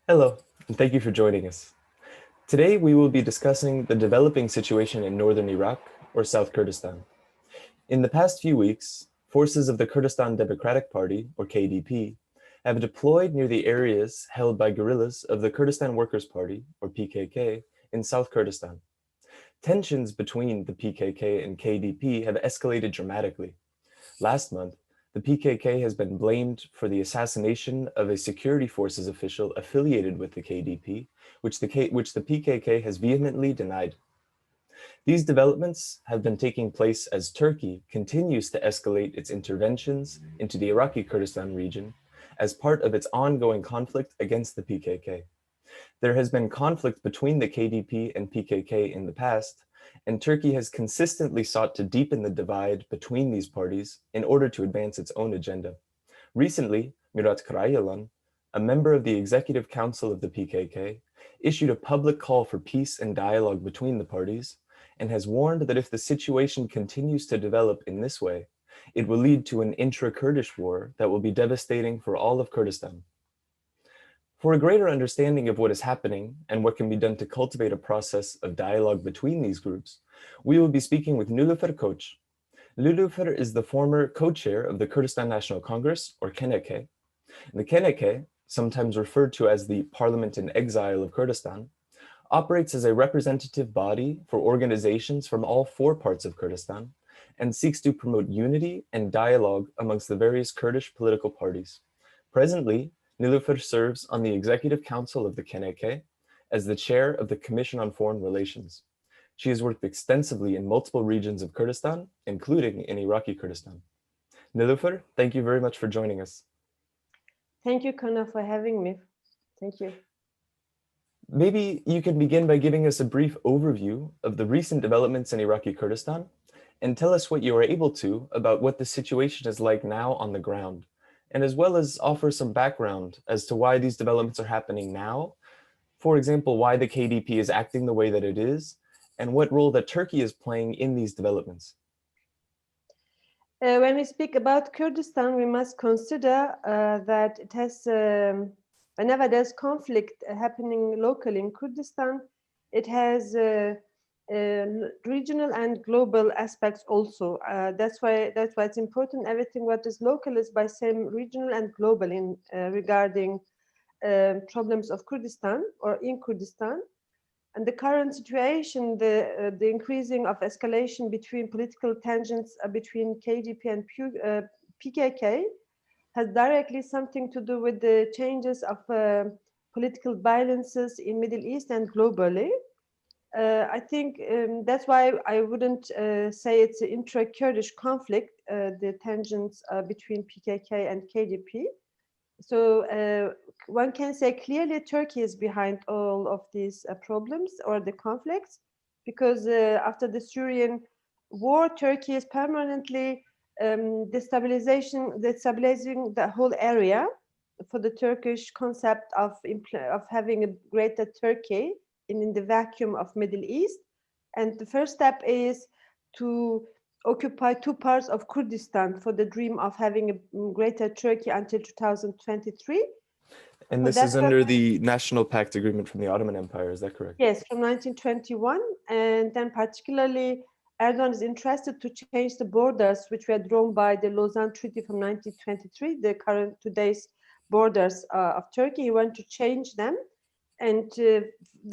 Hello, and thank you for joining us. Today we will be discussing the developing situation in northern Iraq, or South Kurdistan. In the past few weeks, forces of the Kurdistan Democratic Party, or KDP, have deployed near the areas held by guerrillas of the Kurdistan Workers Party, or PKK, in South Kurdistan. Tensions between the PKK and KDP have escalated dramatically. Last month, the PKK has been blamed for the assassination of a security forces official affiliated with the KDP, which the PKK has vehemently denied. These developments have been taking place as Turkey continues to escalate its interventions into the Iraqi Kurdistan region as part of its ongoing conflict against the PKK. There has been conflict between the KDP and PKK in the past, and Turkey has consistently sought to deepen the divide between these parties in order to advance its own agenda. Recently, Murat Karayalan, a member of the Executive Council of the PKK, issued a public call for peace and dialogue between the parties, and has warned that if the situation continues to develop in this way, it will lead to an intra-Kurdish war that will be devastating for all of Kurdistan. For a greater understanding of what is happening and what can be done to cultivate a process of dialogue between these groups, we will be speaking with Nilüfer Koç. Nilüfer is the former co-chair of the Kurdistan National Congress, or Keneke. The Keneke, sometimes referred to as the Parliament in Exile of Kurdistan, operates as a representative body for organizations from all four parts of Kurdistan and seeks to promote unity and dialogue amongst the various Kurdish political parties. Presently, Nilüfer serves on the Executive Council of the Keneke as the chair of the Commission on Foreign Relations. She has worked extensively in multiple regions of Kurdistan, including in Iraqi Kurdistan. Nilüfer, thank you very much for joining us. Thank you, Kana, for having me. Thank you. Maybe you can begin by giving us a brief overview of the recent developments in Iraqi Kurdistan and tell us what you are able to about what the situation is like now on the ground, and as well as offer some background as to why these developments are happening now. For example, why the KDP is acting the way that it is, and what role that Turkey is playing in these developments. When we speak about Kurdistan, we must consider that it has, whenever there's conflict happening locally in Kurdistan, it has regional and global aspects also. That's why it's important. Everything what is local is by same regional and global in regarding problems of Kurdistan or in Kurdistan. And the current situation, the increasing of escalation between political tensions between KDP and PKK has directly something to do with the changes of political violences in Middle East and globally. I think that's why I wouldn't say it's an intra-Kurdish conflict, the tensions between PKK and KDP. So one can say clearly Turkey is behind all of these problems or the conflicts, because after the Syrian war, Turkey is permanently destabilizing the whole area for the Turkish concept of having a greater Turkey in the vacuum of Middle East. And the first step is to occupy two parts of Kurdistan for the dream of having a greater Turkey until 2023. And For this is that under purpose, the National Pact Agreement from the Ottoman Empire, is that correct? yes, from 1921, and then particularly Erdogan is interested to change the borders which were drawn by the Lausanne Treaty from 1923, the current today's borders of Turkey. He wants to change them, and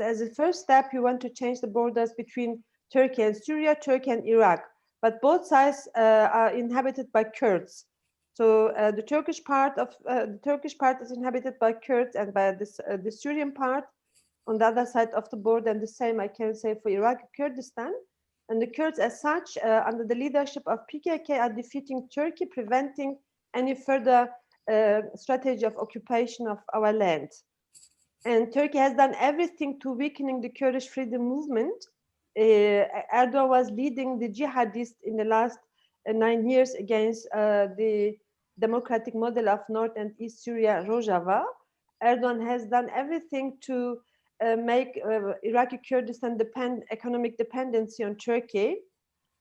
as a first step, he wants to change the borders between Turkey and Syria, Turkey and Iraq. But both sides are inhabited by Kurds. So the Turkish part is inhabited by Kurds, and by the Syrian part on the other side of the border, and the same I can say for Iraqi Kurdistan. And the Kurds, as such, under the leadership of PKK, are defeating Turkey, preventing any further strategy of occupation of our land. And Turkey has done everything to weakening the Kurdish freedom movement. Erdogan was leading the jihadists in the last 9 years against the democratic model of North and East Syria, Rojava. Erdogan has done everything to make Iraqi Kurdistan economic dependency on Turkey,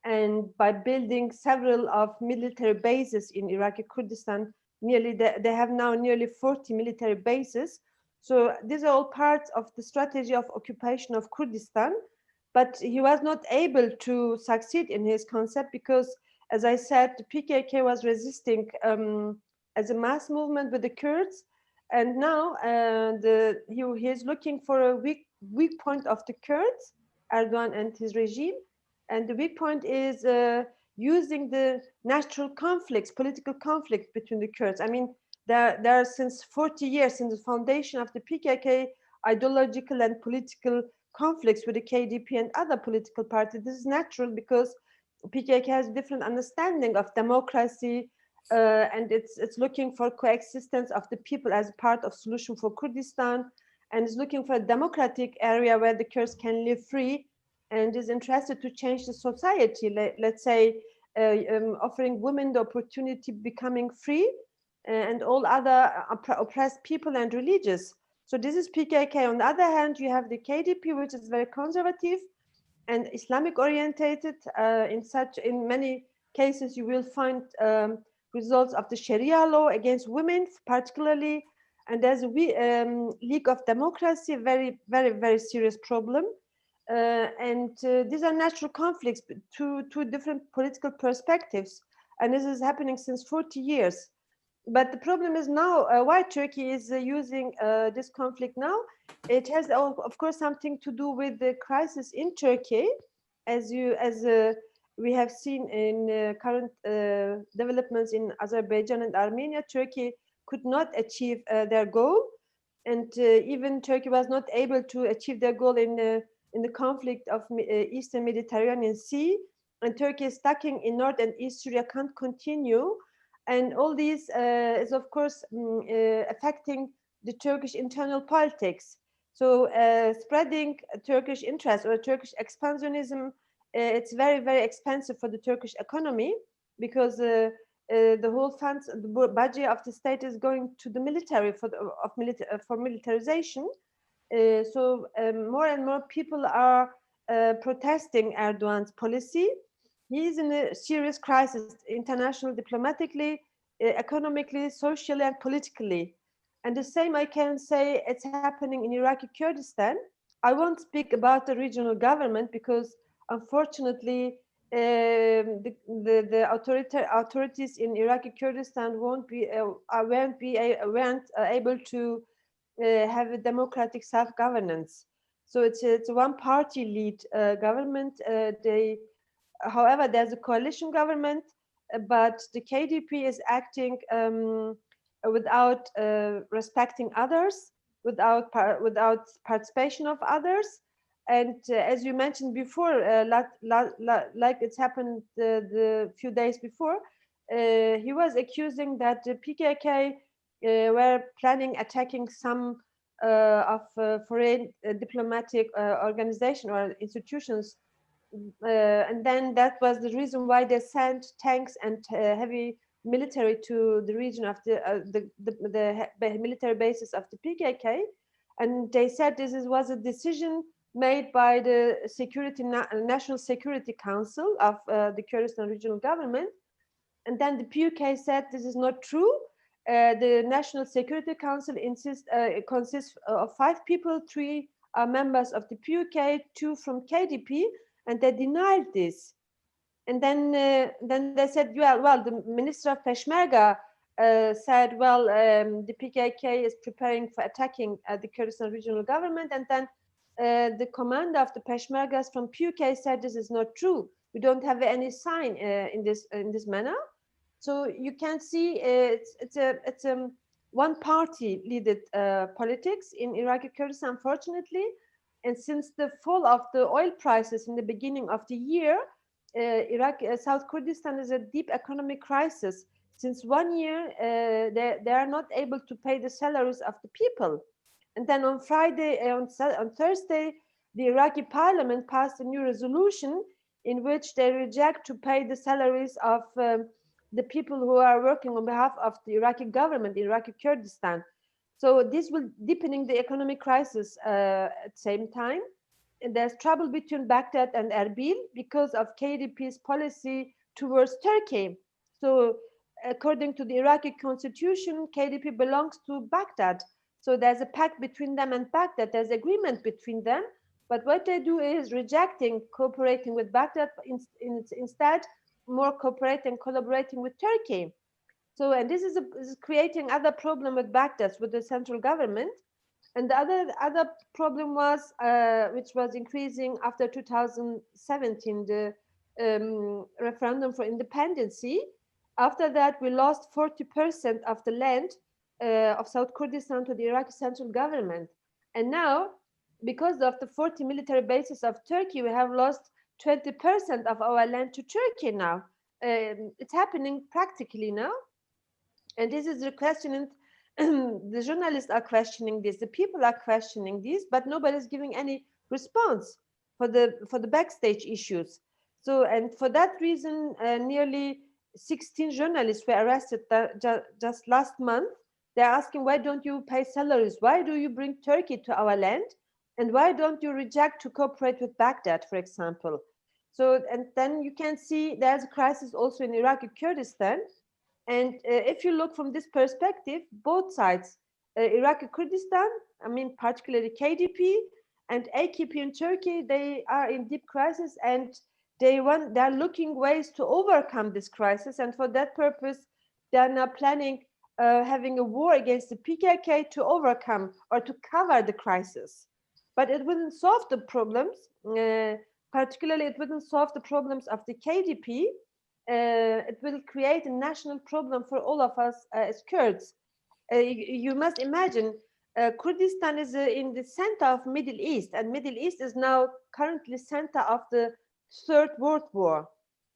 and by building several of military bases in Iraqi Kurdistan, they have now nearly 40 military bases, So these are all parts of the strategy of occupation of Kurdistan, but he was not able to succeed in his concept because, as I said, the PKK was resisting as a mass movement with the Kurds, and now he is looking for a weak point of the Kurds, Erdogan and his regime, and the weak point is using the natural conflicts, political conflict between the Kurds. I mean, there are since 40 years, since the foundation of the PKK, ideological and political conflicts with the KDP and other political parties. This is natural because PKK has different understanding of democracy, and it's looking for coexistence of the people as part of solution for Kurdistan, and is looking for a democratic area where the Kurds can live free, and is interested to change the society. Let's say offering women the opportunity becoming free, and all other oppressed people and religious. So this is PKK. On the other hand, you have the KDP, which is very conservative and Islamic orientated. In many cases, you will find results of the Sharia law against women, particularly. And there's a League of Democracy, a very, very, very serious problem. These are natural conflicts, two different political perspectives. And this is happening since 40 years. But the problem is now why Turkey is using this conflict now. It has, of course, something to do with the crisis in Turkey, as we have seen in current developments in Azerbaijan and Armenia. Turkey could not achieve their goal, and even Turkey was not able to achieve their goal in the conflict of Eastern Mediterranean Sea, and Turkey is stuck in North and East Syria, can't continue. And all these is, of course, affecting the Turkish internal politics. So spreading Turkish interest or Turkish expansionism, it's very, very expensive for the Turkish economy because the whole funds, the budget of the state is going to the military for militarization. So more and more people are protesting Erdogan's policy. He is in a serious crisis, international, diplomatically, economically, socially, and politically. And the same I can say it's happening in Iraqi Kurdistan. I won't speak about the regional government because, unfortunately, the authorities in Iraqi Kurdistan weren't able to have a democratic self-governance. So it's a one-party lead government. However, there's a coalition government, but the KDP is acting without respecting others, without participation of others. And as you mentioned before, like it's happened the few days before, he was accusing that the PKK were planning attacking some of foreign diplomatic organization or institutions. And then that was the reason why they sent tanks and heavy military to the region of the military bases of the PKK. And they said was a decision made by the National Security Council of the Kurdistan regional government. And then the PUK said this is not true. The National Security Council consists of 5 people, 3 are members of the PUK, 2 from KDP, and they denied this. And then they said, well, the Minister of Peshmerga said, well, the PKK is preparing for attacking the Kurdistan regional government. And then the commander of the Peshmergas from PUK said this is not true. We don't have any sign in this manner. So you can see it's a one-party leaded politics in Iraqi Kurdistan, unfortunately. And since the fall of the oil prices in the beginning of the year, South Kurdistan is a deep economic crisis. Since 1 year, they are not able to pay the salaries of the people. And then on Thursday, the Iraqi parliament passed a new resolution in which they reject to pay the salaries of the people who are working on behalf of the Iraqi government, Iraqi Kurdistan. So this will deepening the economic crisis at the same time. And there's trouble between Baghdad and Erbil because of KDP's policy towards Turkey. So according to the Iraqi constitution, KDP belongs to Baghdad. So there's a pact between them and Baghdad, there's agreement between them. But what they do is rejecting cooperating with Baghdad, instead more cooperating, collaborating with Turkey. So, and this is creating other problem with Baghdad, with the central government. And the other problem was, which was increasing after 2017, the referendum for independency. After that, we lost 40% of the land of South Kurdistan to the Iraqi central government. And now, because of the 40 military bases of Turkey, we have lost 20% of our land to Turkey now. It's happening practically now. And this is the question. The journalists are questioning this, the people are questioning this, but nobody is giving any response for the backstage issues. So, and for that reason, nearly 16 journalists were arrested just last month. They're asking, why don't you pay salaries? Why do you bring Turkey to our land? And why don't you reject to cooperate with Baghdad, for example? So, and then you can see there's a crisis also in Iraqi Kurdistan. And if you look from this perspective, both sides, Iraqi Kurdistan, I mean, particularly KDP and AKP in Turkey, they are in deep crisis, and they're looking ways to overcome this crisis. And for that purpose, they are now planning having a war against the PKK to overcome or to cover the crisis. But it wouldn't solve the problems, particularly it wouldn't solve the problems of the KDP. It will create a national problem for all of us as Kurds. You must imagine Kurdistan is in the center of Middle East, and Middle East is now currently center of the Third World War.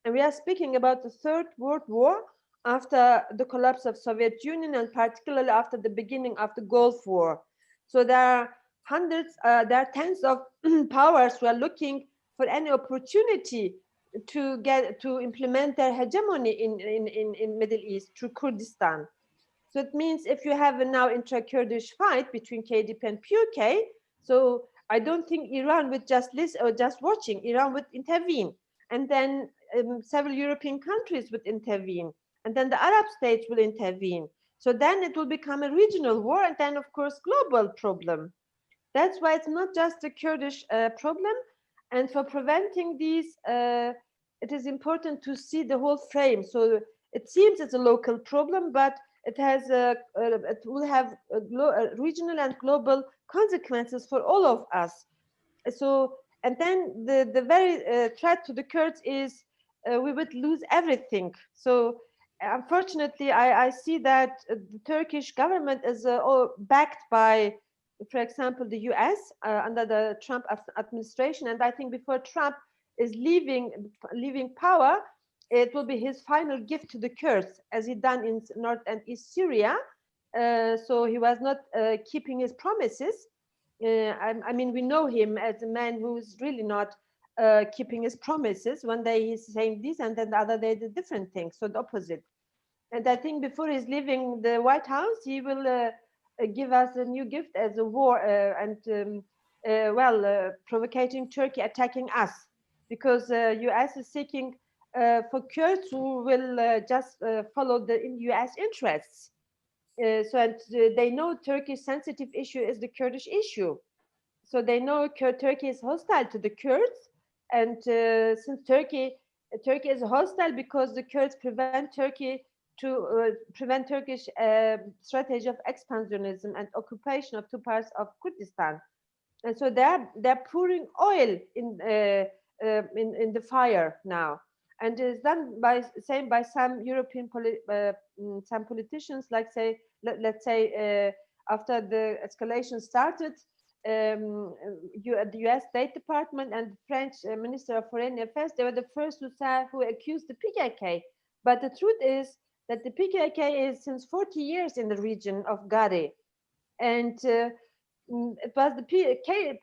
And we are speaking about the Third World War after the collapse of Soviet Union, and particularly after the beginning of the Gulf War. So there are there are tens of powers who are looking for any opportunity to implement their hegemony in Middle East through Kurdistan. So it means if you have a now intra-Kurdish fight between KDP and PUK, so I don't think Iran would just listen or just watching. Iran would intervene, and then several European countries would intervene, and then the Arab states will intervene. So then it will become a regional war, and then of course global problem. That's why it's not just a Kurdish problem. And for preventing these, it is important to see the whole frame. So it seems it's a local problem, but it has it will have regional and global consequences for all of us. So, and then the very threat to the Kurds is we would lose everything. So unfortunately, I see that the Turkish government is all backed by, for example, the US under the Trump administration. And I think before Trump is leaving power, it will be his final gift to the Kurds, as he done in North and East Syria. So he was not keeping his promises. I mean, we know him as a man who is really not keeping his promises. One day he's saying this, and then the other day the different things, so the opposite. And I think before he's leaving the White House, he will give us a new gift as a war provocating Turkey, attacking us, because US is seeking for Kurds who will just follow the US interests. They know Turkey's sensitive issue is the Kurdish issue. So they know Turkey is hostile to the Kurds, and since Turkey is hostile because the Kurds prevent Turkey to prevent Turkish strategy of expansionism and occupation of two parts of Kurdistan, and so they're pouring oil in the fire now, and it's done by some European some politicians, like let's say after the escalation started, the US State Department and the French Minister of Foreign Affairs, they were the first who accused the PKK. But the truth is that the PKK is since 40 years in the region of Gari, and it was the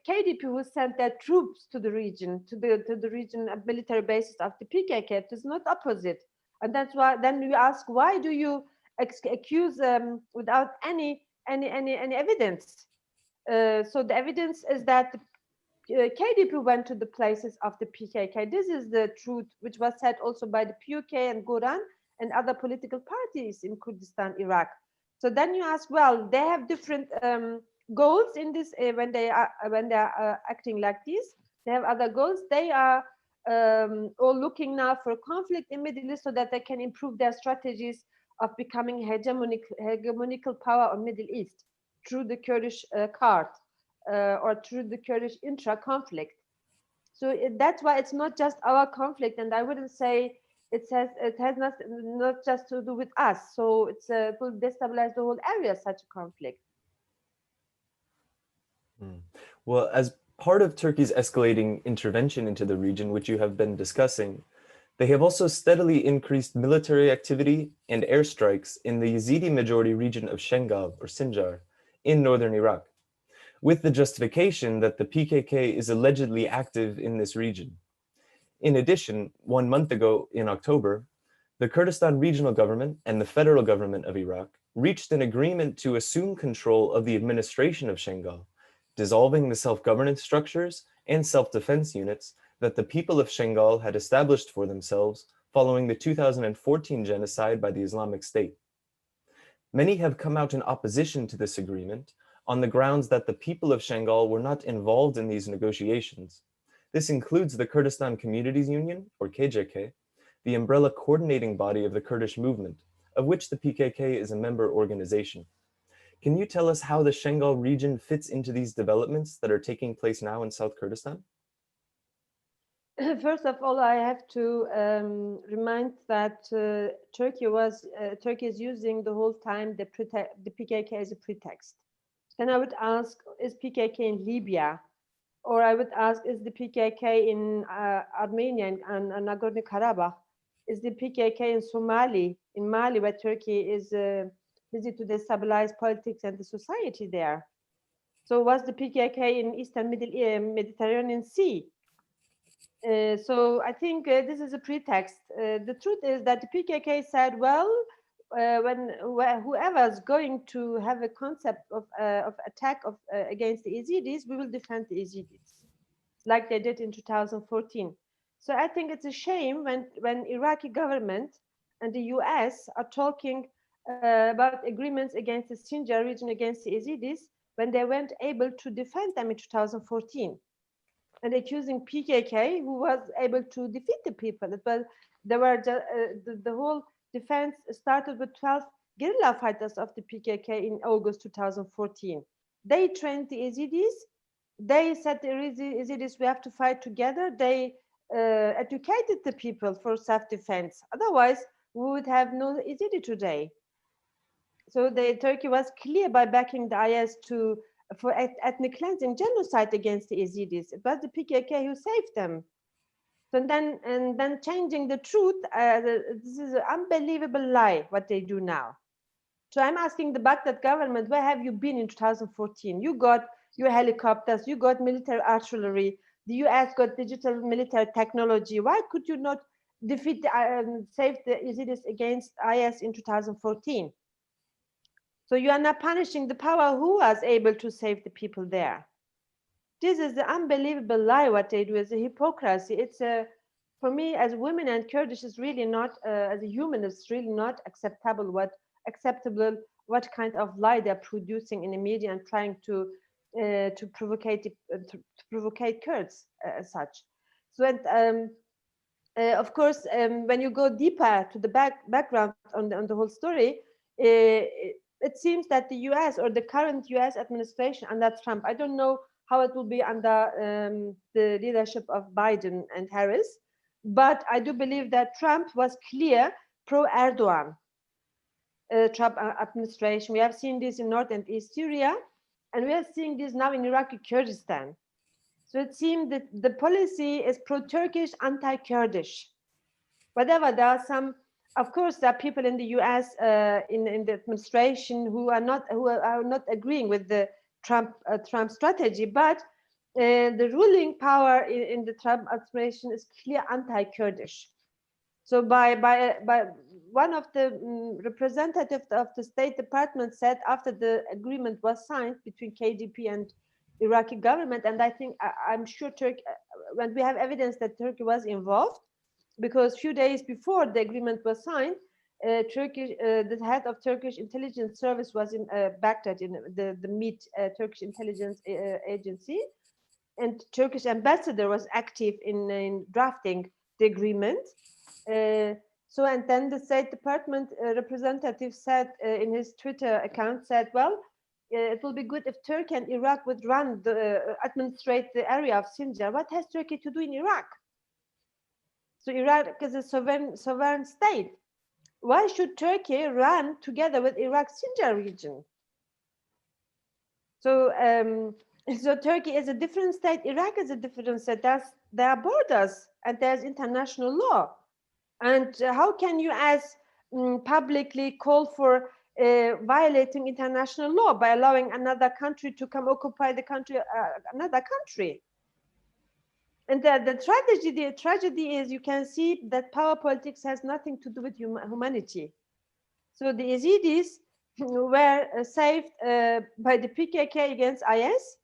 KDP who sent their troops to the region, to the region of military bases of the PKK. It is not opposite, and that's why then we ask, why do you accuse without any evidence? So the evidence is that the KDP went to the places of the PKK. This is the truth, which was said also by the PUK and Goran and other political parties in Kurdistan, Iraq. So then you ask, well, they have different goals in this when they are acting like this. They have other goals. They are all looking now for conflict in Middle East so that they can improve their strategies of becoming hegemonical power on Middle East through the Kurdish card or through the Kurdish intra-conflict. So that's why it's not just our conflict, and I wouldn't say it has not just to do with us. So it will destabilize the whole area, such a conflict. Well, as part of Turkey's escalating intervention into the region, which you have been discussing, they have also steadily increased military activity and airstrikes in the Yazidi majority region of Shengal or Sinjar in northern Iraq, with the justification that the PKK is allegedly active in this region. In addition, 1 month ago in October, the Kurdistan regional government and the federal government of Iraq reached an agreement to assume control of the administration of Shengal, dissolving the self-governance structures and self-defense units that the people of Shengal had established for themselves following the 2014 genocide by the Islamic State. Many have come out in opposition to this agreement on the grounds that the people of Shengal were not involved in these negotiations. This includes the Kurdistan Communities Union, or KJK, the umbrella coordinating body of the Kurdish movement, of which the PKK is a member organization. Can you tell us how the Shengal region fits into these developments that are taking place now in South Kurdistan? First of all, I have to remind that Turkey is using the whole time the PKK as a pretext. Then I would ask, is PKK in Libya? Or I would ask, is the PKK in Armenia and Nagorno-Karabakh? Is the PKK in Mali, where Turkey is busy to destabilize politics and the society there? So was the PKK in Eastern Mediterranean Sea? So I think this is a pretext. The truth is that the PKK said, well, whoever is going to have a concept of attack against the Yazidis, we will defend the Yazidis, like they did in 2014. So I think it's a shame when Iraqi government and the US are talking about agreements against the Sinjar region against the Yazidis when they weren't able to defend them in 2014. And accusing PKK, who was able to defeat the people. The whole defense started with 12 guerrilla fighters of the PKK in August 2014. They trained the Yazidis. They said the Yazidis, we have to fight together. They educated the people for self-defense. Otherwise, we would have no Yazidi today. So Turkey was clear by backing the IS for ethnic cleansing, genocide against the Yazidis. It was the PKK who saved them. So then changing the truth, this is an unbelievable lie what they do now. So I'm asking the Baghdad government, where have you been in 2014? You got your helicopters, you got military artillery, the US got digital military technology. Why could you not save the Yazidis against IS in 2014? So you are not punishing the power who was able to save the people there. This is the unbelievable lie what they do. It's a hypocrisy. It's for me as women and Kurdish is really not, as a human, it's really not acceptable what kind of lie they're producing in the media and trying to provocate Kurds as such. So of course, when you go deeper to the background on the whole story, it seems that the US or the current US administration under Trump, I don't know how it will be under the leadership of Biden and Harris, but I do believe that Trump was clear pro-Erdogan. Trump administration. We have seen this in North and East Syria, and we are seeing this now in Iraqi Kurdistan. So it seems that the policy is pro-Turkish, anti-Kurdish. Whatever, there are some, of course, there are people in the US in the administration who are not agreeing with the Trump strategy, but the ruling power in the Trump administration is clear anti-Kurdish. So by one of the representatives of the State Department said after the agreement was signed between KDP and Iraqi government, and I think I'm sure Turkey, when we have evidence that Turkey was involved, because a few days before the agreement was signed, the head of Turkish intelligence service was in Baghdad in the MIT Turkish intelligence agency, and Turkish ambassador was active in drafting the agreement. So, and then the State Department representative said in his Twitter account, said, well, it will be good if Turkey and Iraq would run administrate the area of Sinjar. What has Turkey to do in Iraq? So Iraq is a sovereign state. Why should Turkey run together with Iraq's Sinjar region? So, so Turkey is a different state. Iraq is a different state. There are borders and there's international law. And how can you, as publicly call for violating international law by allowing another country to come occupy the country, another country? And the tragedy is, you can see that power politics has nothing to do with humanity. So the Yazidis were saved by the PKK against IS,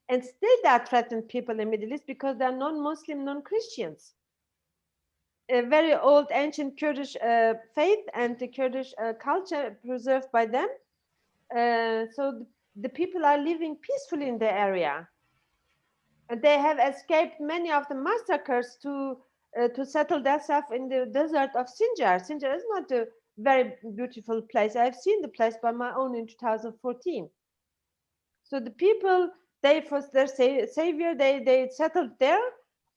and still they are threatened people in the Middle East because they are non-Muslim, non-Christians. A very old ancient Kurdish faith and the Kurdish culture preserved by them. So the people are living peacefully in the area. And they have escaped many of the massacres to settle themselves in the desert of Sinjar. Sinjar is not a very beautiful place. I've seen the place by my own in 2014. So the people, they for their savior, they settled there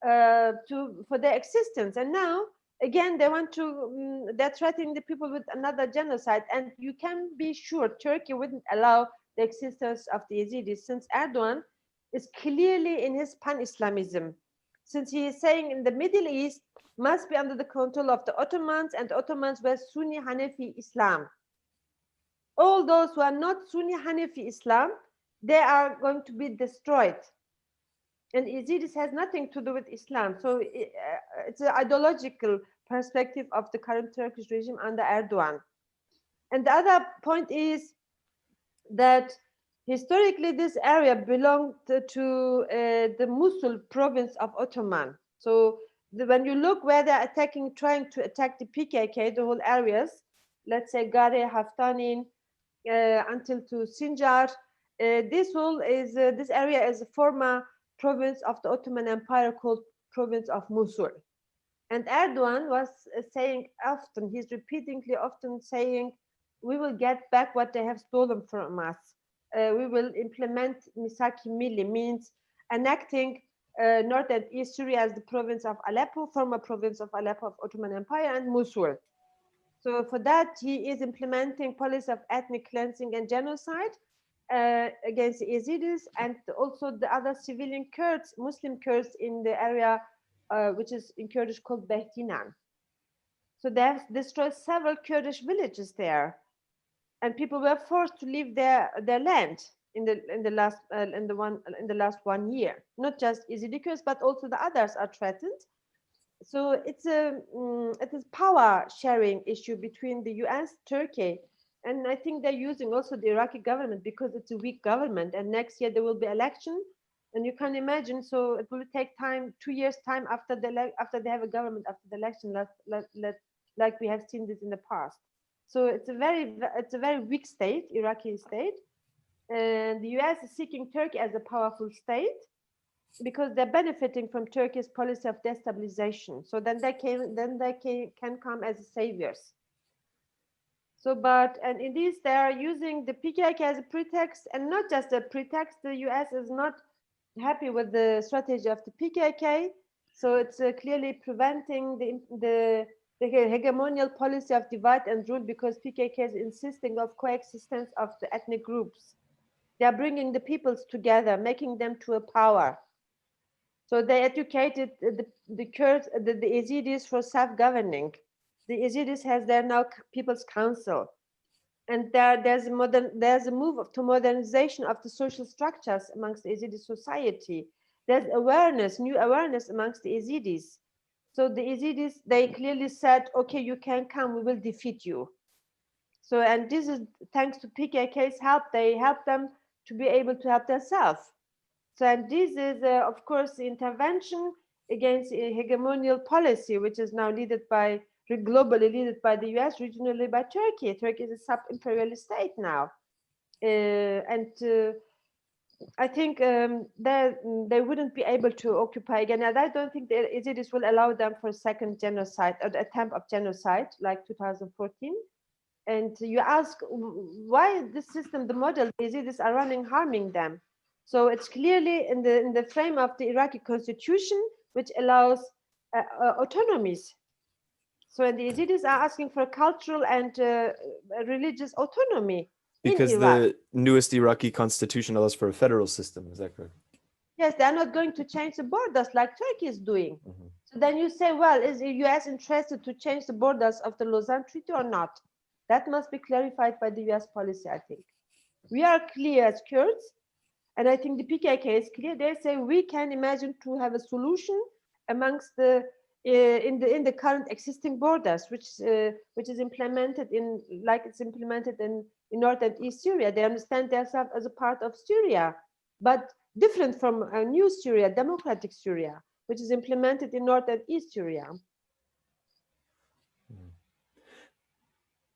for their existence. And now, again, they want to, they're threatening the people with another genocide. And you can be sure Turkey wouldn't allow the existence of the Yazidis, since Erdogan is clearly in his pan-Islamism, since he is saying in the Middle East must be under the control of the Ottomans, and the Ottomans were Sunni Hanafi Islam. All those who are not Sunni Hanafi Islam, they are going to be destroyed. And Yazidis has nothing to do with Islam. So it's an ideological perspective of the current Turkish regime under Erdogan. And the other point is that historically, this area belonged to the Mosul province of Ottoman. So when you look where they're attacking, trying to attack the PKK, the whole areas, let's say Gare, Haftanin, until to Sinjar, this area is a former province of the Ottoman Empire called province of Mosul. And Erdogan was saying often, he's repeatedly often saying, we will get back what they have stolen from us. We will implement Misaki Milli, means annexing North and East Syria as the province of Aleppo, former province of Aleppo of Ottoman Empire, and Mosul. So for that, he is implementing policy of ethnic cleansing and genocide against the Yazidis and also the other civilian Kurds, Muslim Kurds in the area, which is in Kurdish called Behtinan. So they have destroyed several Kurdish villages there. And people were forced to leave their land in the last 1 year. Not just Yazidi Kurds, but also the others are threatened. So it is power sharing issue between the US, Turkey, and I think they're using also the Iraqi government because it's a weak government. And next year there will be election, and you can imagine. So it will take time, 2 years time after they have a government after the election, like we have seen this in the past. So it's a very weak state, Iraqi state, and the US is seeking Turkey as a powerful state because they're benefiting from Turkey's policy of destabilization. So then they can come as saviors. So, and in this they are using the PKK as a pretext, and not just a pretext. The US is not happy with the strategy of the PKK, so it's clearly preventing the hegemonial policy of divide and rule, because PKK is insisting of coexistence of the ethnic groups. They are bringing the peoples together, making them to a power. So they educated the Kurds, the Yazidis for self-governing. The Yazidis has their now People's Council, and there's a move to modernization of the social structures amongst the Yazidi society. There's awareness, new awareness amongst the Yazidis. So the Yazidis, they clearly said, okay, you can come, we will defeat you. So, and this is thanks to PKK's help, they help them to be able to help themselves. So, and this is, of course, the intervention against a hegemonial policy, which is now led by globally led by the US, regionally by Turkey. Turkey is a sub-imperialist state now. I think they wouldn't be able to occupy again. And I don't think the Yazidis will allow them for a second genocide or the attempt of genocide like 2014. And you ask why this system, the model, the Yazidis are running, harming them. So it's clearly in the frame of the Iraqi constitution, which allows autonomies. So the Yazidis are asking for cultural and religious autonomy. Because the newest Iraqi constitution allows for a federal system, is that correct? Yes, they're not going to change the borders like Turkey is doing. Mm-hmm. So then you say, well, is the US interested to change the borders of the Lausanne Treaty or not? That must be clarified by the US policy, I think. We are clear as Kurds, and I think the PKK is clear. They say we can imagine to have a solution amongst the in the current existing borders, which is implemented in North and East Syria. They understand themselves as a part of Syria, but different from a new Syria, democratic Syria, which is implemented in North and East Syria.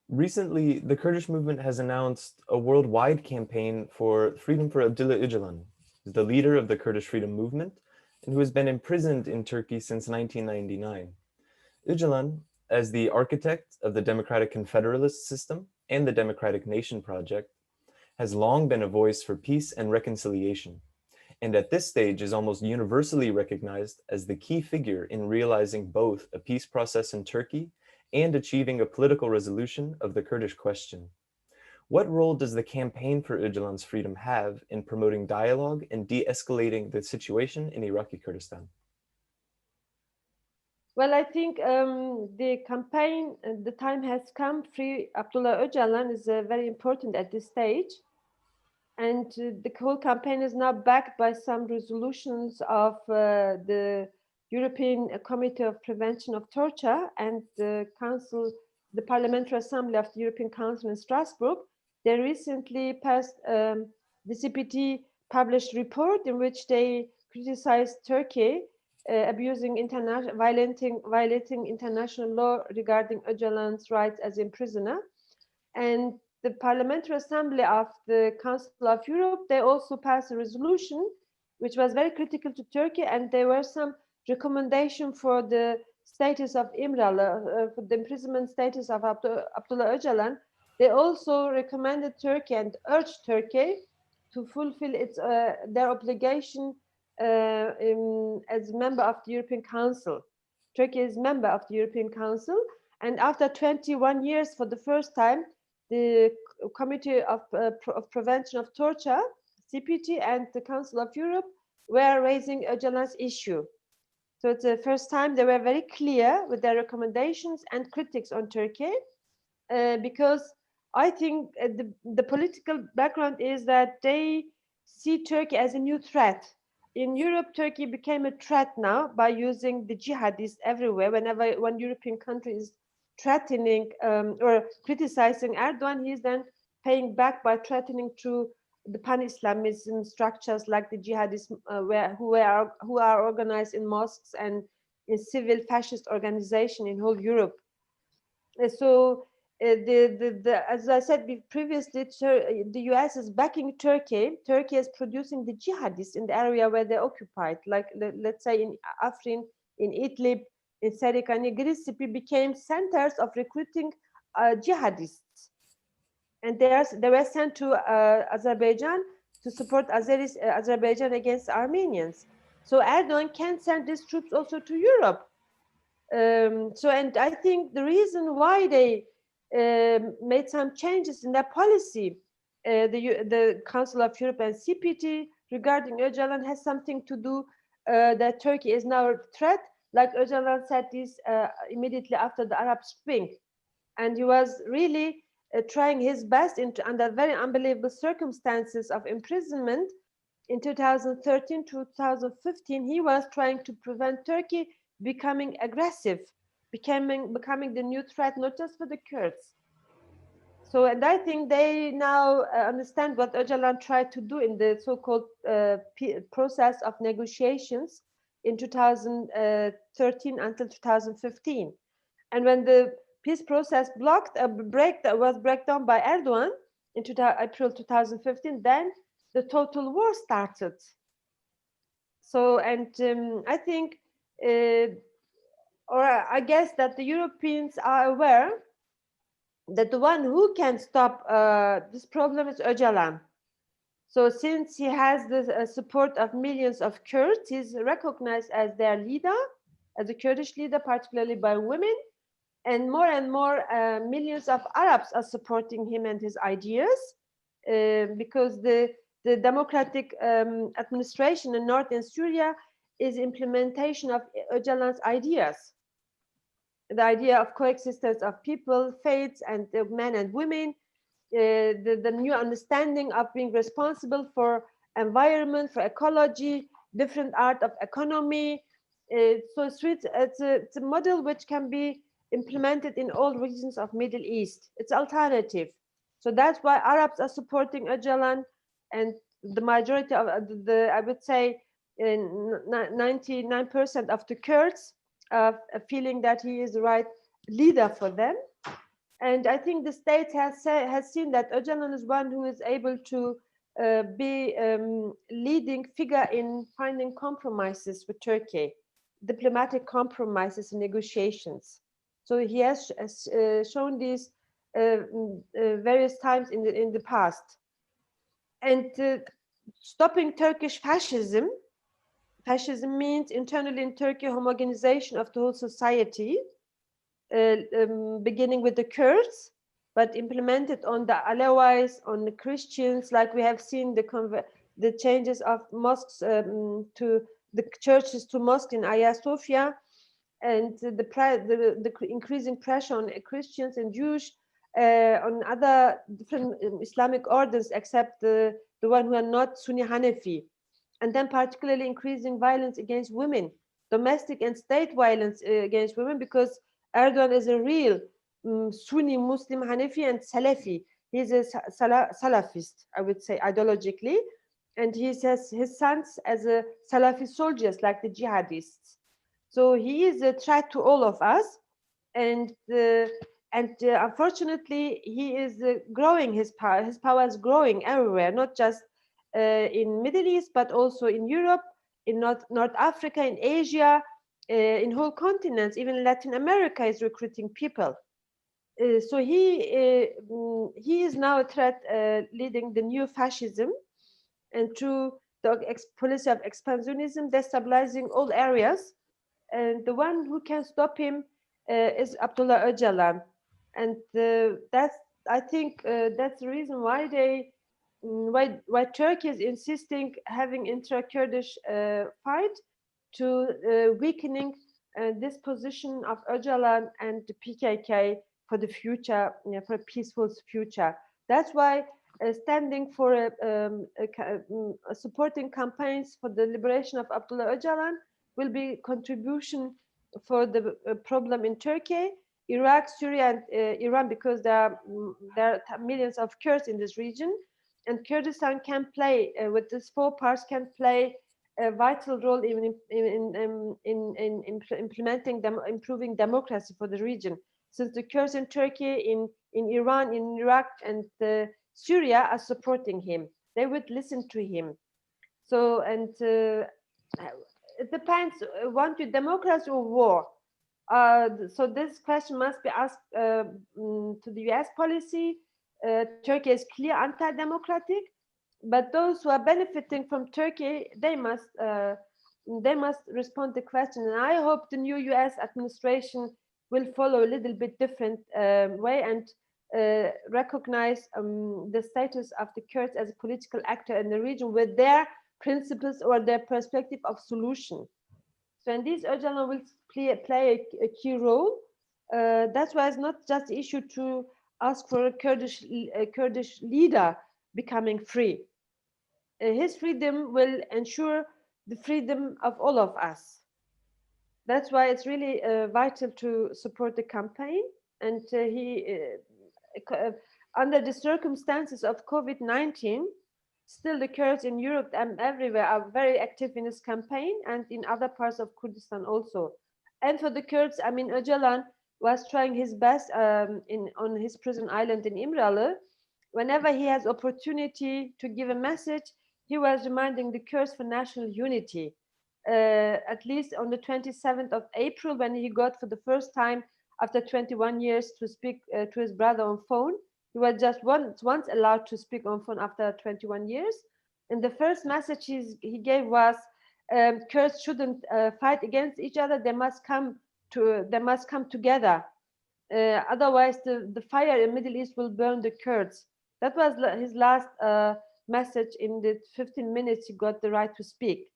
Recently, the Kurdish movement has announced a worldwide campaign for freedom for Abdullah Öcalan, the leader of the Kurdish freedom movement, and who has been imprisoned in Turkey since 1999. Öcalan, as the architect of the democratic confederalist system and the Democratic Nation Project, has long been a voice for peace and reconciliation, and at this stage is almost universally recognized as the key figure in realizing both a peace process in Turkey and achieving a political resolution of the Kurdish question. What role does the campaign for Öcalan's freedom have in promoting dialogue and de-escalating the situation in Iraqi Kurdistan? Well, I think the campaign, the time has come. Free Abdullah Öcalan is very important at this stage. And the whole campaign is now backed by some resolutions of the European Committee of Prevention of Torture and the Parliamentary Assembly of the European Council in Strasbourg. They recently passed the CPT published report in which they criticized Turkey violating international law regarding Öcalan's rights as a prisoner. And the Parliamentary Assembly of the Council of Europe, they also passed a resolution which was very critical to Turkey, and there were some recommendations for the status of İmralı, for the imprisonment status of Abdullah Öcalan. They also recommended Turkey and urged Turkey to fulfill their obligation as member of the European Council. Turkey is member of the European Council, and after 21 years, for the first time, the Committee of Prevention of Torture, CPT, and the Council of Europe were raising Öcalan's issue. So it's the first time they were very clear with their recommendations and critics on Turkey, because I think the political background is that they see Turkey as a new threat. In Europe, Turkey became a threat now by using the jihadists everywhere. Whenever one European country is threatening or criticizing Erdogan, he is then paying back by threatening to the pan-Islamism structures like the jihadists who are organized in mosques and in civil fascist organization in whole Europe. So as I said previously, the US is backing Turkey. Turkey is producing the jihadists in the area where they occupied, like let's say in Afrin, in Idlib, in Serika and Grisipi became centers of recruiting jihadists. And they were sent to Azerbaijan to support Azerbaijan against Armenians. So Erdogan can send these troops also to Europe. And I think the reason why they made some changes in their policy, the Council of Europe and CPT regarding Öcalan has something to do that Turkey is now a threat, like Öcalan said this immediately after the Arab Spring. And he was really trying his best under very unbelievable circumstances of imprisonment. In 2013, 2015, he was trying to prevent Turkey becoming aggressive, becoming the new threat, not just for the Kurds. So, and I think they now understand what Öcalan tried to do in the so-called process of negotiations in 2013 until 2015. And when the peace process was breakdown by Erdogan in April 2015, then the total war started. So, and I think, or I guess that the Europeans are aware that the one who can stop this problem is Öcalan. So since he has the support of millions of Kurds, he's recognized as their leader, as a Kurdish leader, particularly by women. And more millions of Arabs are supporting him and his ideas, because the democratic administration in northern Syria is implementation of Öcalan's ideas. The idea of coexistence of people, faiths, and men and women, the new understanding of being responsible for environment, for ecology, different art of economy. So it's a model which can be implemented in all regions of Middle East. It's alternative. So that's why Arabs are supporting Öcalan, and the majority of I would say 99% of the Kurds are feeling that he is the right leader for them. And I think the state has seen that Öcalan is one who is able to be leading figure in finding compromises with Turkey, diplomatic compromises and negotiations. So he has shown these various times in the past. And stopping Turkish fascism. Fascism means internally in Turkey homogenization of the whole society, beginning with the Kurds, but implemented on the Alawis, on the Christians, like we have seen the changes of mosques to the churches to mosques in Hagia Sophia, and the increasing pressure on Christians and Jews, on other different Islamic orders, except the one who are not Sunni Hanafi, and then particularly increasing violence against women, domestic and state violence against women, because Erdogan is a real Sunni Muslim Hanafi and Salafi. He's a Salafist, I would say, ideologically, and he says his sons as a Salafi soldiers, like the jihadists. So he is a threat to all of us, and unfortunately, he is growing his power. His power is growing everywhere, not just in Middle East, but also in Europe, in North Africa, in Asia, in whole continents. Even Latin America is recruiting people. So he is now a threat, leading the new fascism, and through the policy of expansionism, destabilizing all areas. And the one who can stop him is Abdullah Öcalan, and that's, I think, that's the reason why why Turkey is insisting having intra-Kurdish fight to weakening this position of Öcalan and the PKK for the future, for a peaceful future. That's why standing for supporting campaigns for the liberation of Abdullah Öcalan will be contribution for the problem in Turkey, Iraq, Syria, and Iran, because there are millions of Kurds in this region, and Kurdistan can play with these four parts, can play a vital role in implementing improving democracy for the region. Since the Kurds in Turkey, in Iran, in Iraq, and Syria are supporting him, they would listen to him. So, and it depends, want you democracy or war? So this question must be asked to the US policy. Turkey is clear anti-democratic, but those who are benefiting from Turkey, they must respond to the question. And I hope the new US administration will follow a little bit different way and recognize the status of the Kurds as a political actor in the region with their principles or their perspective of solution. So, and this Öcalan will play a key role. That's why it's not just the issue to ask for a Kurdish leader becoming free. His freedom will ensure the freedom of all of us. That's why it's really vital to support the campaign. And under the circumstances of COVID-19, still the Kurds in Europe and everywhere are very active in this campaign, and in other parts of Kurdistan also. And for the Kurds, I mean, Öcalan was trying his best on his prison island in İmralı. Whenever he has opportunity to give a message, he was reminding the Kurds for national unity. At least on the 27th of April, when he got for the first time after 21 years to speak to his brother on phone. He was just once allowed to speak on phone after 21 years. And the first message he gave was, Kurds shouldn't fight against each other. They must come together. Otherwise, the fire in Middle East will burn the Kurds. That was his last message in the 15 minutes he got the right to speak.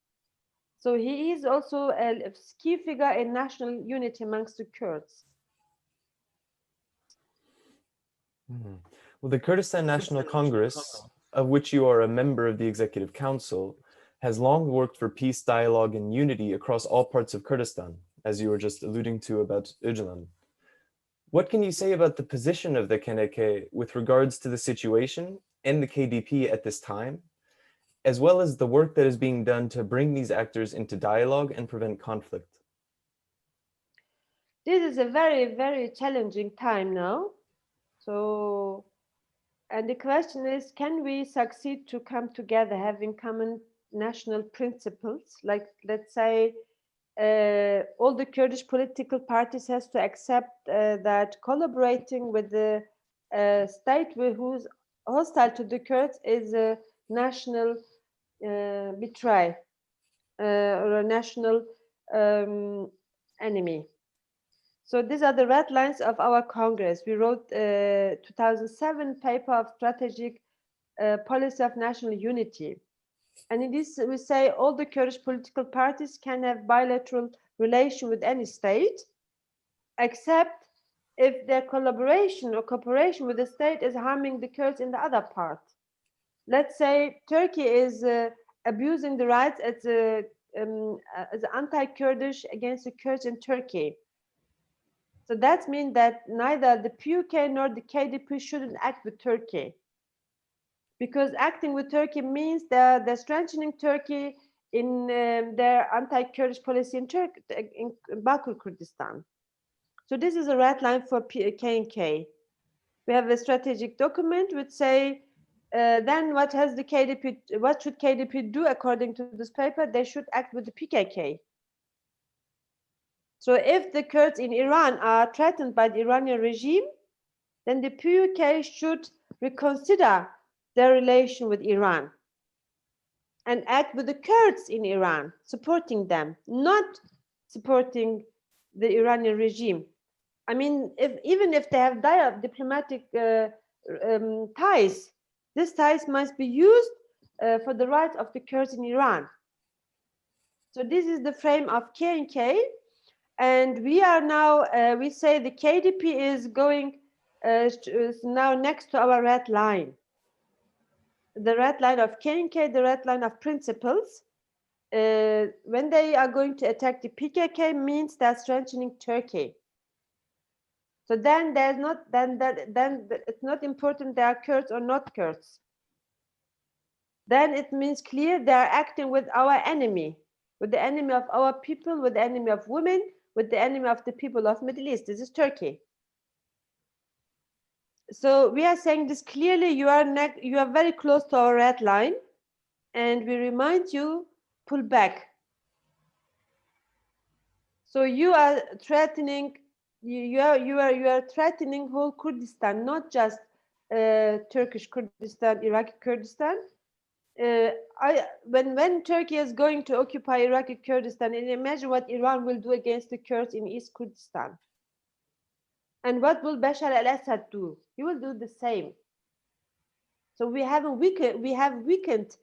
So he is also a key figure in national unity amongst the Kurds. Well, the Kurdistan National Congress, of which you are a member of the Executive Council, has long worked for peace, dialogue, and unity across all parts of Kurdistan, as you were just alluding to about Öcalan. What can you say about the position of the KNK with regards to the situation and the KDP at this time, as well as the work that is being done to bring these actors into dialogue and prevent conflict? This is a very, very challenging time now. So, and the question is, can we succeed to come together, having common national principles? Like, let's say, all the Kurdish political parties has to accept that collaborating with the state who's hostile to the Kurds is a national betray or a national enemy. So these are the red lines of our Congress. We wrote 2007 paper of strategic policy of national unity. And in this, we say all the Kurdish political parties can have bilateral relation with any state, except if their collaboration or cooperation with the state is harming the Kurds in the other part. Let's say Turkey is abusing the rights as anti-Kurdish against the Kurds in Turkey. So that means that neither the PUK nor the KDP shouldn't act with Turkey. Because acting with Turkey means they're strengthening Turkey in their anti-Kurdish policy in Bakur Kurdistan. So this is a red line for KNK. We have a strategic document which say, then what should KDP do according to this paper? They should act with the PKK. So if the Kurds in Iran are threatened by the Iranian regime, then the PUK should reconsider their relation with Iran and act with the Kurds in Iran, supporting them, not supporting the Iranian regime. I mean, even if they have diplomatic ties, these ties must be used for the rights of the Kurds in Iran. So this is the frame of KNK. And we are now, we say the KDP is going is now next to our red line. The red line of KNK, the red line of principles. When they are going to attack the PKK means they're strengthening Turkey. So then there's not, then it's not important they are Kurds or not Kurds. Then it means clear they are acting with our enemy, with the enemy of our people, with the enemy of women, with the enemy of the people of Middle East. This is Turkey. So we are saying this clearly, you are very close to our red line, and we remind you, pull back. So you are threatening, you are threatening whole Kurdistan, not just Turkish Kurdistan, Iraqi Kurdistan. When Turkey is going to occupy Iraqi Kurdistan, and imagine what Iran will do against the Kurds in East Kurdistan. And what will Bashar al-Assad do? He will do the same. So we have weakened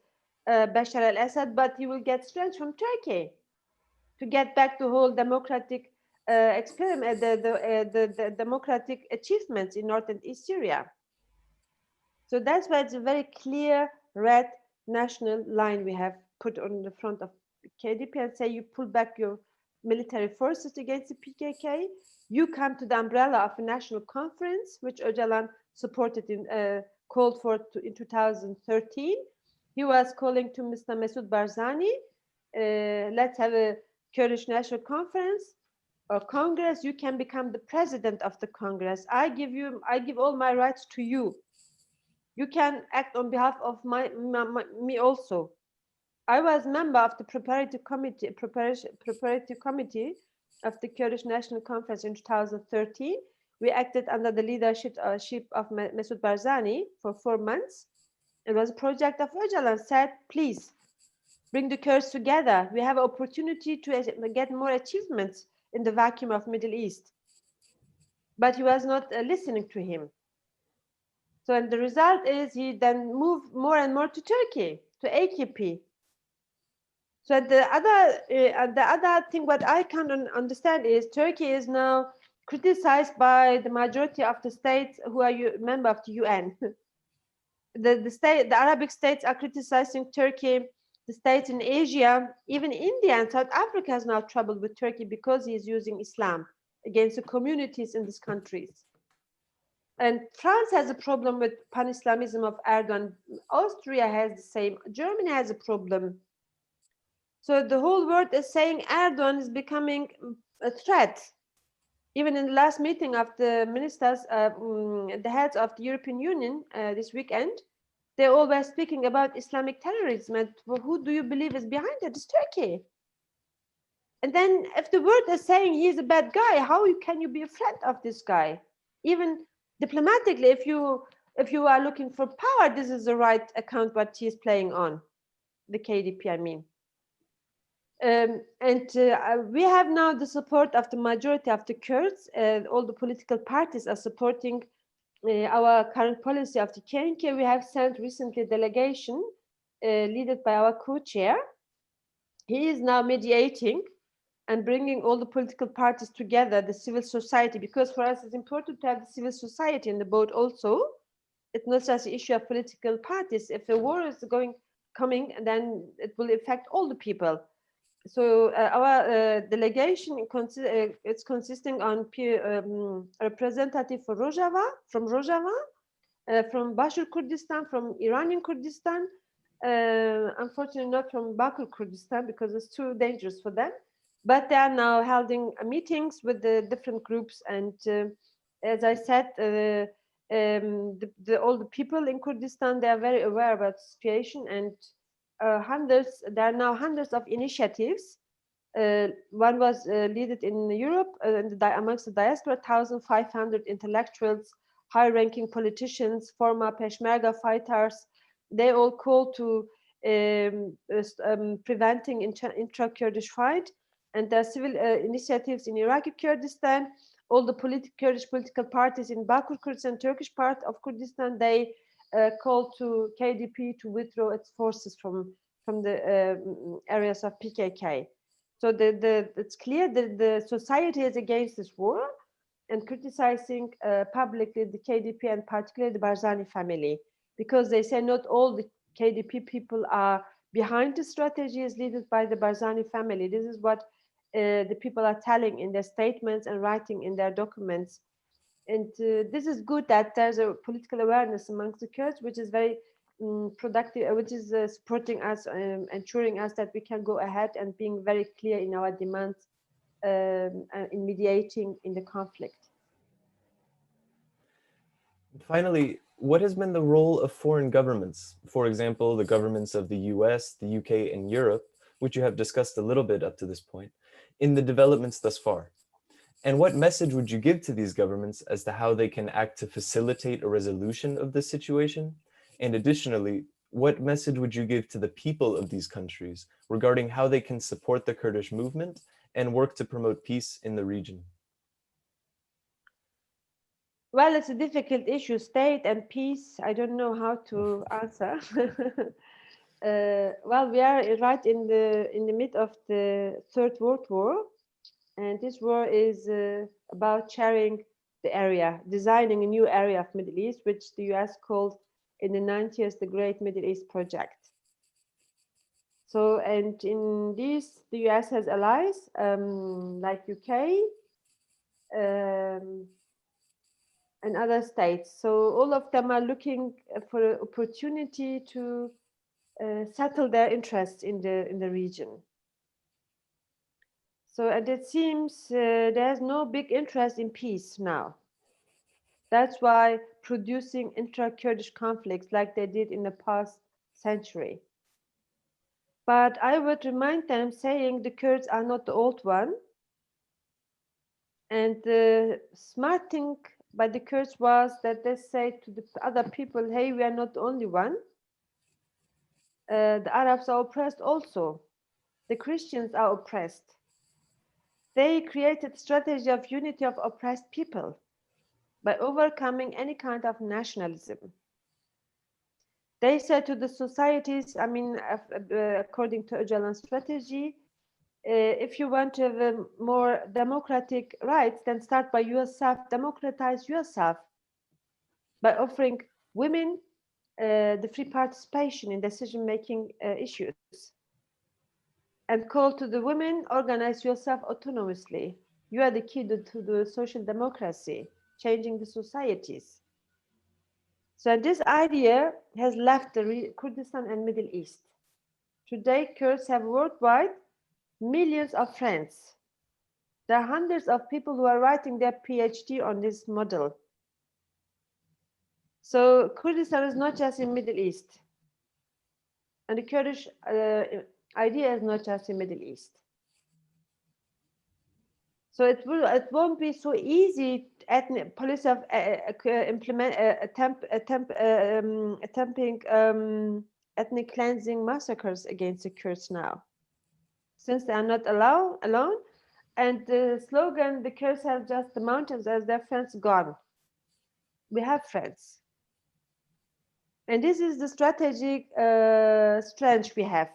Bashar al-Assad, but he will get strength from Turkey to get back to whole democratic experiment, the democratic achievements in North and East Syria. So that's why it's a very clear red national line we have put on the front of KDP and say you pull back your military forces against the PKK. You come to the umbrella of a national conference, which Öcalan supported called for in 2013. He was calling to Mr. Mesut Barzani, let's have a Kurdish national conference. Congress, you can become the president of the Congress. I give all my rights to you. You can act on behalf of me also. I was member of the preparatory committee of the Kurdish National Congress in 2013. We acted under the leadership of Mesut Barzani for 4 months. It was a project of Öcalan said, please bring the Kurds together. We have an opportunity to get more achievements in the vacuum of Middle East. But he was not listening to him. So and the result is he then moved more and more to Turkey, to AKP. So the other thing what I can understand is Turkey is now criticized by the majority of the states who are member of the UN. The Arabic states are criticizing Turkey. The states in Asia, even India and South Africa has now trouble with Turkey because he is using Islam against the communities in these countries. And France has a problem with pan-Islamism of Erdogan. Austria has the same. Germany has a problem. So the whole world is saying Erdogan is becoming a threat. Even in the last meeting of the ministers, the heads of the European Union this weekend, they all were speaking about Islamic terrorism. And who do you believe is behind it? It's Turkey. And then if the world is saying he's a bad guy, how can you be a friend of this guy? Even diplomatically, if you are looking for power, this is the right account what he is playing on, the KDP, I mean. We have now the support of the majority of the Kurds. All the political parties are supporting our current policy of the KNK. We have sent recently a delegation led by our co-chair. He is now mediating and bringing all the political parties together, the civil society, because for us it's important to have the civil society in the boat also. It's not just an issue of political parties. If a war is coming, then it will affect all the people. So our delegation it's consisting on representative for Rojava, from Bashur Kurdistan, from Iranian Kurdistan, unfortunately not from Bakur Kurdistan because it's too dangerous for them. But they are now holding meetings with the different groups, and as I said, all the people in Kurdistan, they are very aware about the situation, and there are now hundreds of initiatives. One was led in Europe amongst the diaspora, 1,500 intellectuals, high-ranking politicians, former Peshmerga fighters. They all call to preventing intra-Kurdish fight. And there are civil initiatives in Iraqi Kurdistan. All the Kurdish political parties in Bakur Kurdistan, Turkish part of Kurdistan, they call to KDP to withdraw its forces from the areas of PKK. So it's clear that the society is against this war and criticizing publicly the KDP and particularly the Barzani family, because they say not all the KDP people are behind the strategies led by the Barzani family. This is what the people are telling in their statements and writing in their documents. And this is good that there's a political awareness amongst the Kurds, which is very productive, which is supporting us, ensuring us that we can go ahead and being very clear in our demands in mediating in the conflict. Finally, what has been the role of foreign governments, for example, the governments of the US, the UK, and Europe, which you have discussed a little bit up to this point, in the developments thus far? And what message would you give to these governments as to how they can act to facilitate a resolution of this situation? And additionally, what message would you give to the people of these countries regarding how they can support the Kurdish movement and work to promote peace in the region? Well, it's a difficult issue, state and peace. I don't know how to answer. Well, we are right in the mid of the Third World War, and this war is about sharing the area, designing a new area of Middle East, which the US called in the 90s the Great Middle East Project. So, and in this, the US has allies like UK and other states. So all of them are looking for an opportunity to settle their interests in the region. So, and it seems there's no big interest in peace now. That's why producing intra-Kurdish conflicts like they did in the past century. But I would remind them saying the Kurds are not the old one. And the smart thing by the Kurds was that they say to the other people, hey, we are not the only one. The Arabs are oppressed also. The Christians are oppressed. They created strategy of unity of oppressed people by overcoming any kind of nationalism. They said to the societies, I mean, according to Öcalan's strategy, if you want to have more democratic rights, then start by yourself, democratize yourself by offering women the free participation in decision-making issues. And call to the women, organize yourself autonomously. You are the key to the social democracy, changing the societies. So this idea has left the Kurdistan and Middle East. Today, Kurds have worldwide millions of friends. There are hundreds of people who are writing their PhD on this model. So Kurdistan is not just in Middle East. And the Kurdish idea is not just in Middle East. So it won't be so easy ethnic policy of attempting ethnic cleansing massacres against the Kurds now, since they are not alone. And the slogan, the Kurds have just the mountains as their friends gone. We have friends. And this is the strategic strength we have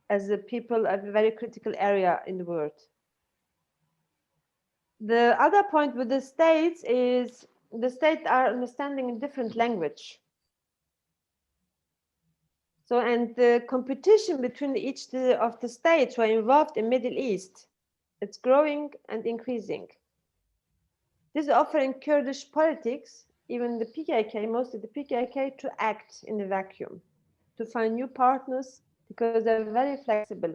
as a people of a very critical area in the world. The other point with the states is the states are understanding a different language. So, and the competition between each of the states who are involved in Middle East, it's growing and increasing. This is offering Kurdish politics, even the PKK, mostly the PKK, to act in the vacuum, to find new partners because they're very flexible.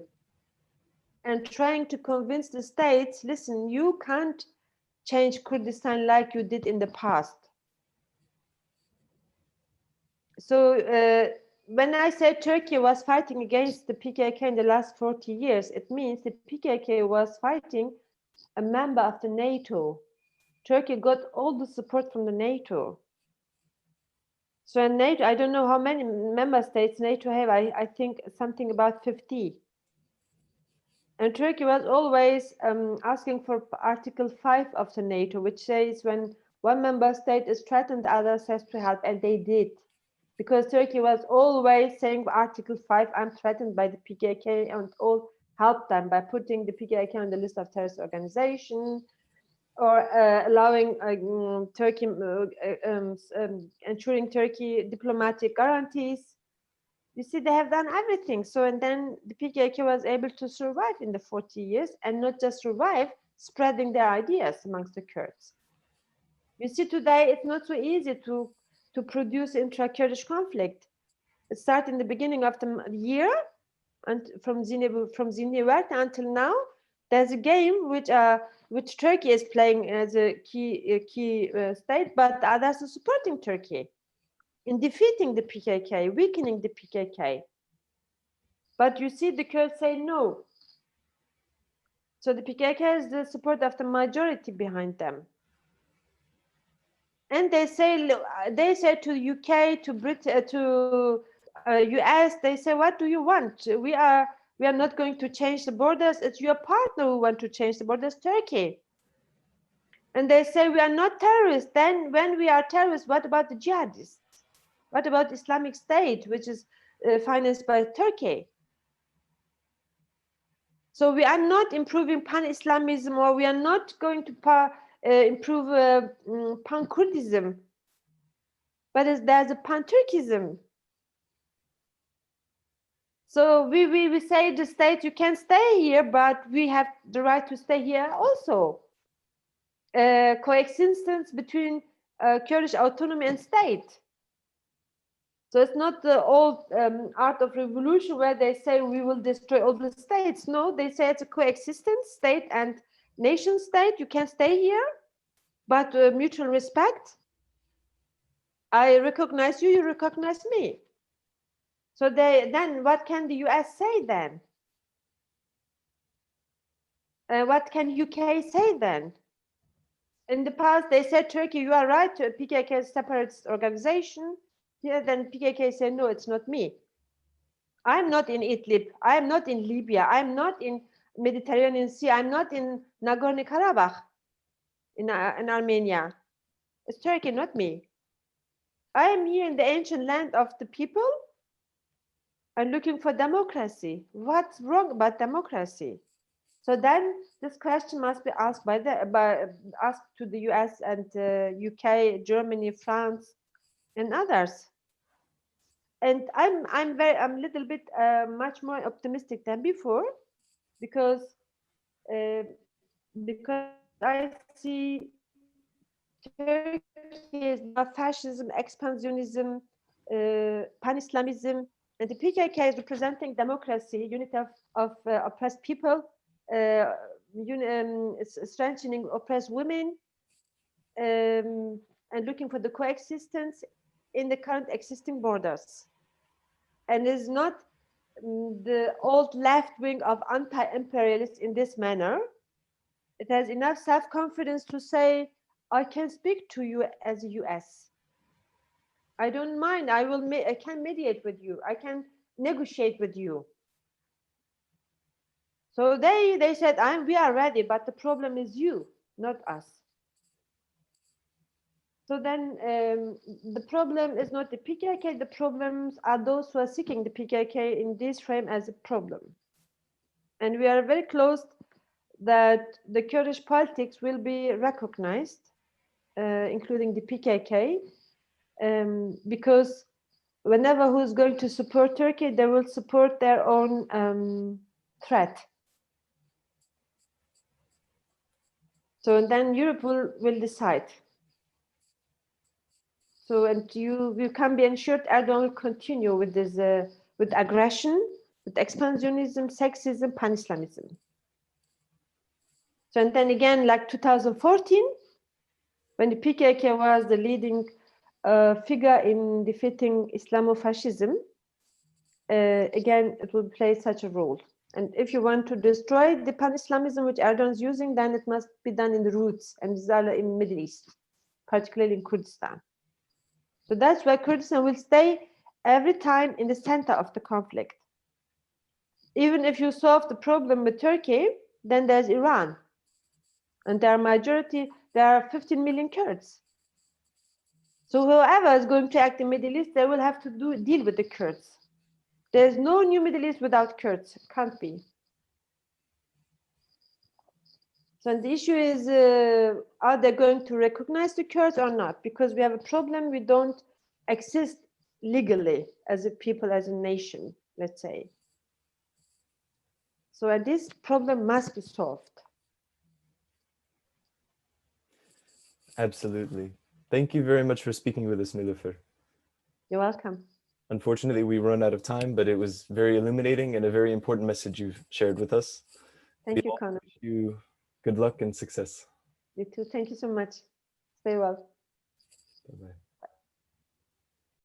And trying to convince the states, listen, you can't change Kurdistan like you did in the past. So when I say Turkey was fighting against the PKK in the last 40 years, it means the PKK was fighting a member of the NATO. Turkey got all the support from the NATO. So in NATO, I don't know how many member states NATO have. I think something about 50. And Turkey was always asking for Article 5 of the NATO, which says when one member state is threatened, the others has to help, and they did. Because Turkey was always saying Article 5, I'm threatened by the PKK, and all help them by putting the PKK on the list of terrorist organizations, or allowing Turkey, ensuring Turkey diplomatic guarantees. You see, they have done everything. So, and then the PKK was able to survive in the 40 years, and not just survive, spreading their ideas amongst the Kurds. You see, today it's not so easy to produce intra-Kurdish conflict. It started in the beginning of the year, and from Zinewert until now, there's a game which Turkey is playing as a key state, but others are supporting Turkey in defeating the PKK, weakening the PKK. But you see, the Kurds say no. So the PKK has the support of the majority behind them. And they say to UK, to Britain, to US, they say, what do you want? We are not going to change the borders. It's your partner who want to change the borders, Turkey. And they say we are not terrorists. Then when we are terrorists, what about the jihadists? What about Islamic State, which is financed by Turkey? So we are not improving pan-Islamism, or we are not going to improve pan-Kurdism, but there's a pan-Turkism. So we say the state, you can stay here, but we have the right to stay here also. Coexistence between Kurdish autonomy and state. So it's not the old art of revolution where they say we will destroy all the states. No, they say it's a coexistence, state and nation state. You can stay here, but mutual respect. I recognize you, you recognize me. So then what can the US say then? What can UK say then? In the past, they said, Turkey, you are right, PKK is a separate organization. Yeah, then PKK said, no, it's not me. I'm not in Idlib. I'm not in Libya. I'm not in Mediterranean Sea. I'm not in Nagorno-Karabakh in Armenia. It's Turkey, not me. I am here in the ancient land of the people and looking for democracy. What's wrong about democracy? So then this question must be asked asked to the US and UK, Germany, France, and others. And I'm a little bit much more optimistic than before, because I see Turkey is fascism, expansionism, pan-Islamism, and the PKK is representing democracy, unity of oppressed people, strengthening oppressed women, and looking for the coexistence in the current existing borders. And is not the old left wing of anti-imperialists in this manner. It has enough self-confidence to say, I can speak to you as a US. I don't mind. I can mediate with you. I can negotiate with you. So they said, we are ready, but the problem is you, not us. So then the problem is not the PKK. The problems are those who are seeking the PKK in this frame as a problem. And we are very close that the Kurdish politics will be recognized, including the PKK, because whenever who's going to support Turkey, they will support their own threat. So then Europe will decide. So, and you can be ensured Erdogan will continue with this, with aggression, with expansionism, sexism, pan-Islamism. So, and then again, like 2014, when the PKK was the leading figure in defeating Islamofascism, again, it will play such a role. And if you want to destroy the pan-Islamism which Erdogan is using, then it must be done in the roots, and these are in the Middle East, particularly in Kurdistan. So that's why Kurdistan will stay every time in the center of the conflict. Even if you solve the problem with Turkey, then there's Iran. And there are 15 million Kurds. So whoever is going to act in the Middle East, they will have to deal with the Kurds. There's no new Middle East without Kurds. It can't be. So the issue is, are they going to recognize the Kurds or not? Because we have a problem, we don't exist legally as a people, as a nation, let's say. So this problem must be solved. Absolutely. Thank you very much for speaking with us, Nilüfer. You're welcome. Unfortunately, we run out of time, but it was very illuminating and a very important message you've shared with us. Thank you, Connor. Wish you good luck and success. You too. Thank you so much. Stay well. Bye-bye.